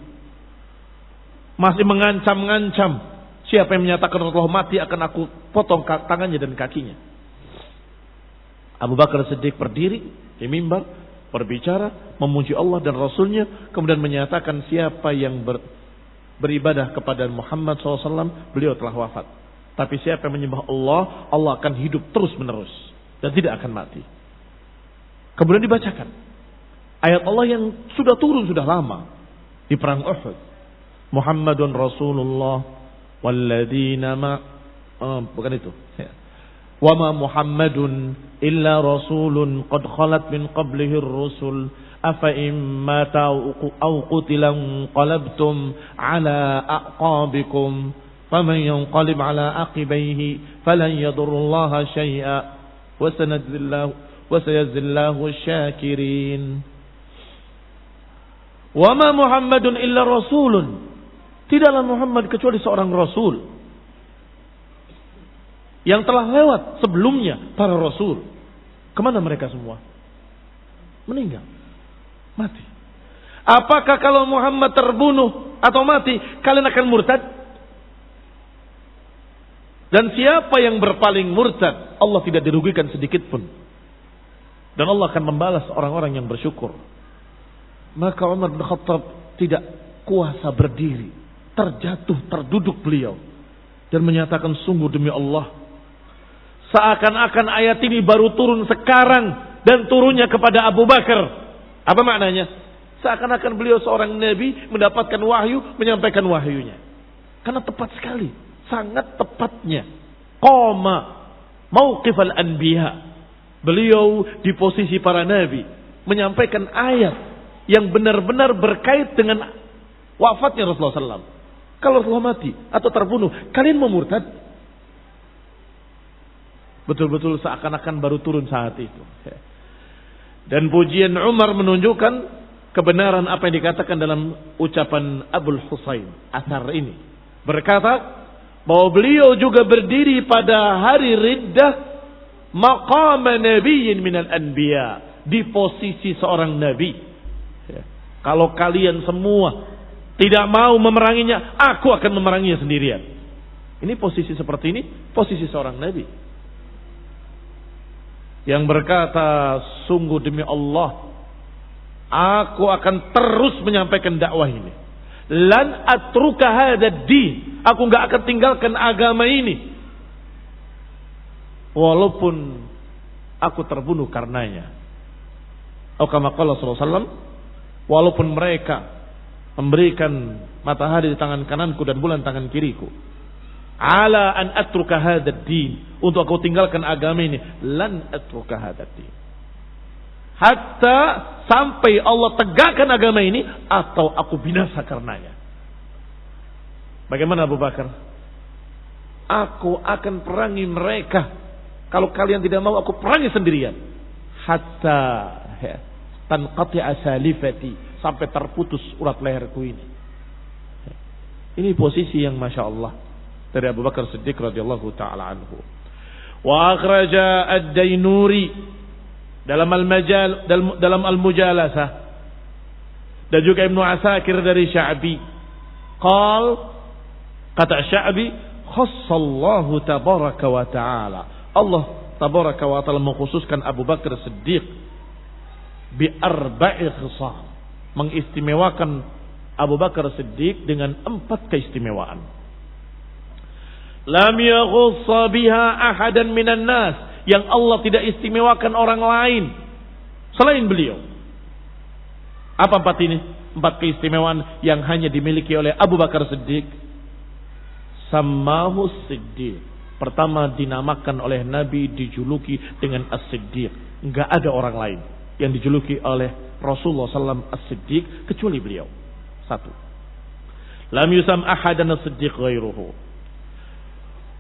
masih mengancam-ngancam, siapa yang menyatakan Rasulullah mati akan aku potong tangannya dan kakinya. Abu Bakar Siddiq berdiri di mimbar, berbicara, memuji Allah dan Rasulnya, kemudian menyatakan siapa yang beribadah kepada Muhammad SAW, beliau telah wafat. Tapi siapa yang menyembah Allah, Allah akan hidup terus menerus dan tidak akan mati. Kemudian dibacakan ayat Allah yang sudah turun sudah lama di perang Uhud. Muhammadun Rasulullah walladzina bukan itu. Wa ma Muhammadun illa rasulun qad khalat min qablihi ar-rusul afa imma aw qutilan qalabtum ala aqabikum faman yanqalib ala aqibaihi falan yadurrullaha syai'a wa sayajzillahu asy-syakirin. Wa ma Muhammadun illa rasulun, tidaklah Muhammad kecuali seorang rasul yang telah lewat sebelumnya para rasul. Kemana mereka semua? Meninggal, mati. Apakah kalau Muhammad terbunuh atau mati, kalian akan murtad? Dan siapa yang berpaling murtad, Allah tidak dirugikan sedikit pun. Dan Allah akan membalas orang-orang yang bersyukur. Maka Umar bin Khattab tidak kuasa berdiri, terjatuh, terduduk beliau, dan menyatakan, sungguh demi Allah, seakan-akan ayat ini baru turun sekarang dan turunnya kepada Abu Bakar. Apa maknanya? Seakan-akan beliau seorang nabi mendapatkan wahyu, menyampaikan wahyunya. Karena tepat sekali, sangat tepatnya qama mauqif al-anbiya. Beliau di posisi para nabi menyampaikan ayat yang benar-benar berkait dengan wafatnya Rasulullah SAW. Kalau Rasulullah mati atau terbunuh, kalian mau murtad? Betul-betul seakan-akan baru turun saat itu. Dan pujian Umar menunjukkan kebenaran apa yang dikatakan dalam ucapan Abul Husain asar ini. Berkata bahwa beliau juga berdiri pada hari riddah maqam nabiyyin minal anbiya, di posisi seorang nabi. Kalau kalian semua tidak mau memeranginya, aku akan memeranginya sendirian. Ini posisi seperti ini, posisi seorang nabi. yang berkata, sungguh demi Allah, aku akan terus menyampaikan dakwah ini. Lan atruka hadzal din. Aku enggak akan tinggalkan agama ini. Walaupun aku terbunuh karenanya. Atau kama qala sallallahu alaihi wasallam, walaupun mereka memberikan matahari di tangan kananku dan bulan tangan kiriku. Ala an atruka hadzal din. Untuk aku tinggalkan agama ini. Lan atruka hadzal din. Hatta sampai Allah tegakkan agama ini atau aku binasa karenanya. Bagaimana Abu Bakar? Aku akan perangi mereka. Kalau kalian tidak mau, aku perangi sendirian. Hatta tanqati asalifati, sampai terputus urat leherku ini. Ini posisi yang Masya Allah dari Abu Bakar Siddiq radhiyallahu ta'ala anhu. Wa akhraja ad-Dainuri dalam al-Mujalasah, dan juga Ibnu Asakir dari Sya'bi. Kata Sya'bi, khassallahu tabaraka wa ta'ala, Allah tabaraka wa ta'ala mengkhususkan Abu Bakar Siddiq bi arba'i khisal, mengistimewakan Abu Bakar Siddiq dengan 4 keistimewaan. Lam yaghussa biha ahadan minan nas, yang Allah tidak istimewakan orang lain selain beliau. Apa 4 ini? 4 keistimewaan yang hanya dimiliki oleh Abu Bakar Siddiq. Sammahu Siddiq. Pertama, dinamakan oleh Nabi, dijuluki dengan As-Siddiq. Enggak ada orang lain yang dijuluki oleh Rasulullah SAW As-Siddiq kecuali beliau. 1. Lam yusam ahadan As-Siddiq ghairuhu.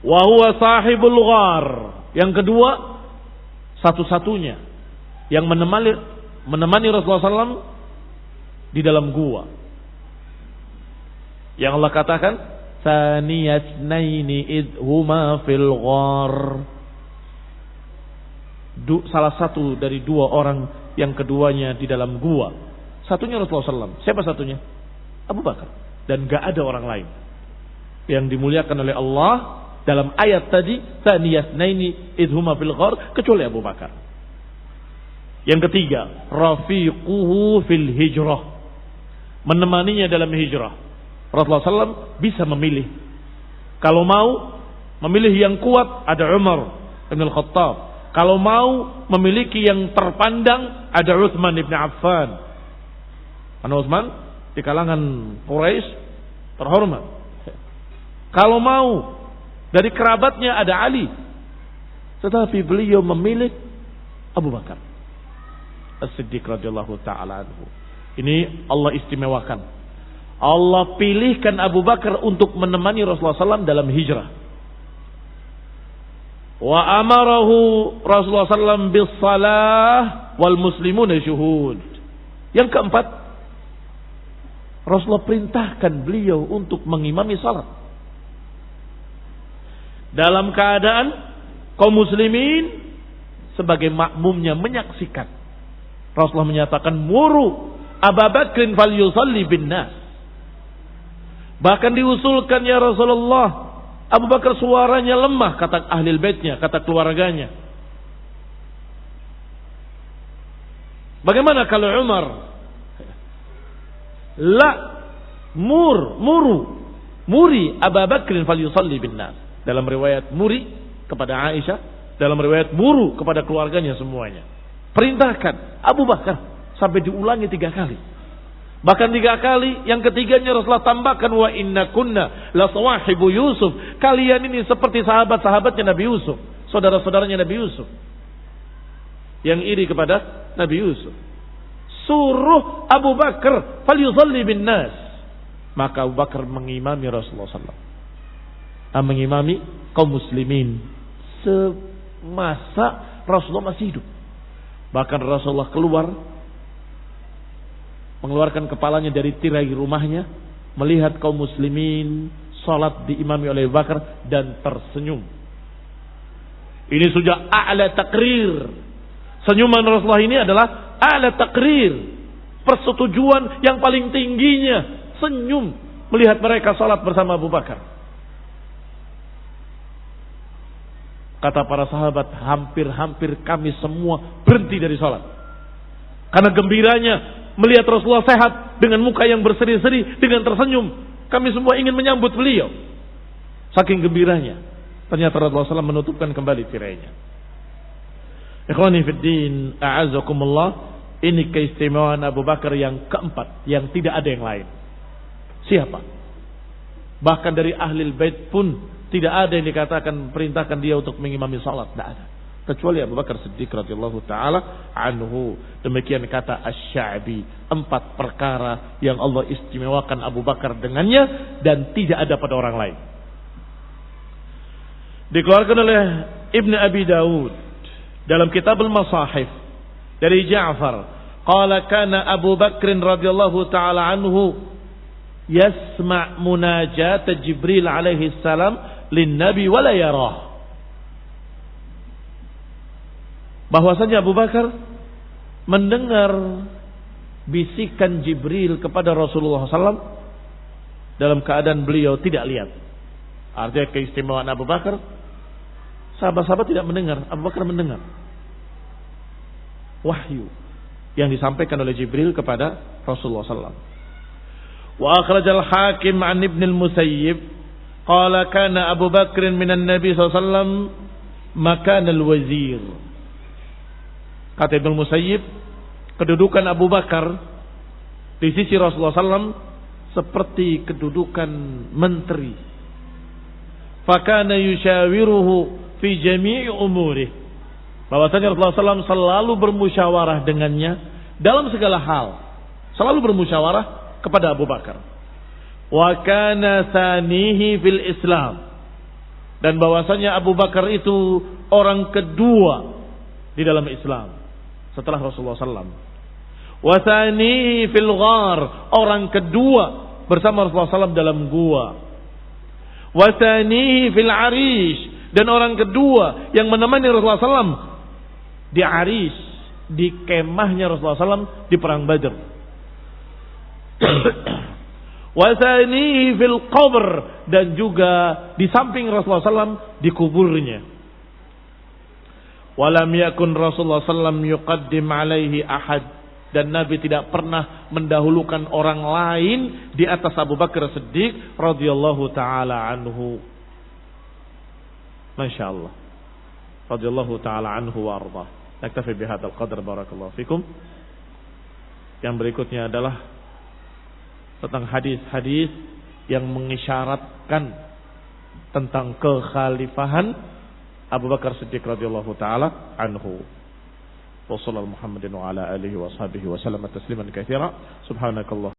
Wa huwa sahibul ghar. Yang kedua, satu-satunya yang menemani Rasulullah SAW di dalam gua. Yang Allah katakan, Tsaniyatnaini idhuma fil ghar. Salah satu dari 2 orang yang keduanya di dalam gua. Satunya Rasulullah SAW. Siapa satunya? Abu Bakar. Dan gak ada orang lain yang dimuliakan oleh Allah dalam ayat tadi, Tsaniyatnaini idhuma fil ghar, kecuali Abu Bakar. Yang ketiga, rafiquhu fil hijrah, menemaninya dalam hijrah. Rasulullah SAW bisa memilih. Kalau mau memilih yang kuat, ada Umar bin Al-Khattab. Kalau mau memiliki yang terpandang, ada Utsman bin Affan. Karena Utsman di kalangan Quraisy terhormat. Kalau mau dari kerabatnya, ada Ali. Tetapi beliau memilih Abu Bakar As-Siddiq radhiyallahu ta'ala anhu. Ini Allah istimewakan. Allah pilihkan Abu Bakar untuk menemani Rasulullah SAW dalam hijrah. Wa amarahu Rasulullah SAW bis salah wal muslimuna syuhud. Yang keempat, Rasulullah perintahkan beliau untuk mengimami salat dalam keadaan kaum muslimin sebagai makmumnya menyaksikan. Rasulullah menyatakan, muru Abu Bakrin falyusalli bin nas. Bahkan diusulkan, ya Rasulullah, Abu Bakar suaranya lemah, kata ahli baitnya, kata keluarganya. Bagaimana kalau Umar? La muri Abu Bakrin falyusalli bin nas. Dalam riwayat muri kepada Aisyah, dalam riwayat muru kepada keluarganya semuanya. Perintahkan Abu Bakar, sampai diulangi 3 kali. Bahkan 3 kali, yang ketiganya Rasulullah tambahkan, wa inna kunna la sawahibu Yusuf. Kalian ini seperti sahabat-sahabatnya Nabi Yusuf, saudara-saudaranya Nabi Yusuf, yang iri kepada Nabi Yusuf. Suruh Abu Bakar falyusalli bin nas. Maka Abu Bakar mengimami Rasulullah SAW, mengimami kaum muslimin semasa Rasulullah masih hidup. Bahkan Rasulullah mengeluarkan kepalanya dari tirai rumahnya, melihat kaum muslimin salat diimami oleh Abu Bakar dan tersenyum. Ini sudah a'la takrir. Senyuman Rasulullah ini adalah a'la takrir, persetujuan yang paling tingginya. Senyum melihat mereka salat bersama Abu Bakar. Kata para sahabat, hampir-hampir kami semua berhenti dari sholat. Karena gembiranya melihat Rasulullah sehat dengan muka yang berseri-seri, dengan tersenyum. Kami semua ingin menyambut beliau. Saking gembiranya. Ternyata Rasulullah SAW menutupkan kembali tirainya. Ikhwani fiddin, a'azakumullah. Ini keistimewaan Abu Bakar yang keempat, yang tidak ada yang lain. Siapa? Bahkan dari ahlul bait pun tidak ada yang dikatakan perintahkan dia untuk mengimami salat, tidak ada. Kecuali Abu Bakar Siddiq radhiyallahu taala anhu. Demikian kata Asy-Sya'bi, 4 perkara yang Allah istimewakan Abu Bakar dengannya dan tidak ada pada orang lain. Dikeluarkan oleh Ibnu Abi Dawud dalam Kitab Al-Masahif dari Ja'far, qala kana Abu Bakr radhiyallahu taala anhu yasma' munajat Jibril alaihi salam lin nabi wala yarah. Bahwasanya Abu Bakar mendengar bisikan Jibril kepada Rasulullah SAW dalam keadaan beliau tidak lihat. Artinya keistimewaan Abu Bakar, sahabat-sahabat tidak mendengar, Abu Bakar mendengar wahyu yang disampaikan oleh Jibril kepada Rasulullah SAW. Wa akhrajal Hakim an Ibn al-Musayyib qala kana Abu Bakr minan Nabi SAW makan al-wazir. Kata Ibn Musayyib, kedudukan Abu Bakar di sisi Rasulullah SAW seperti kedudukan menteri. Fakana yushawiruhu fi jami'i umurih. Bahwasanya Rasulullah SAW selalu bermusyawarah dengannya dalam segala hal. Selalu bermusyawarah kepada Abu Bakar. Wa kana sanihi fil Islam. Dan bahwasanya Abu Bakar itu orang kedua di dalam Islam setelah Rasulullah SAW. Wa sanihi fil ghar, orang kedua bersama Rasulullah SAW dalam gua. Wa sanihi fil arish, dan orang kedua yang menemani Rasulullah SAW di arish, di kemahnya Rasulullah SAW di perang Badr. Wasani fil qabr, dan juga di samping Rasulullah SAW di kuburnya. Walam yakun Rasulullah SAW yuqaddim alaihi ahad, dan Nabi tidak pernah mendahulukan orang lain di atas Abu Bakar Siddiq radhiyallahu taala anhu. Masyaallah. Radhiyallahu taala anhu wa arda. Naktafi bihadzal qadar, barakallahu fikum. Yang berikutnya adalah tentang hadis-hadis yang mengisyaratkan tentang kekhalifahan Abu Bakar Siddiq radhiyallahu taala anhu. Wa sallallahu Muhammadin wa ala alihi wa sahbihi wa sallam tasliman katsira. Subhanakallah.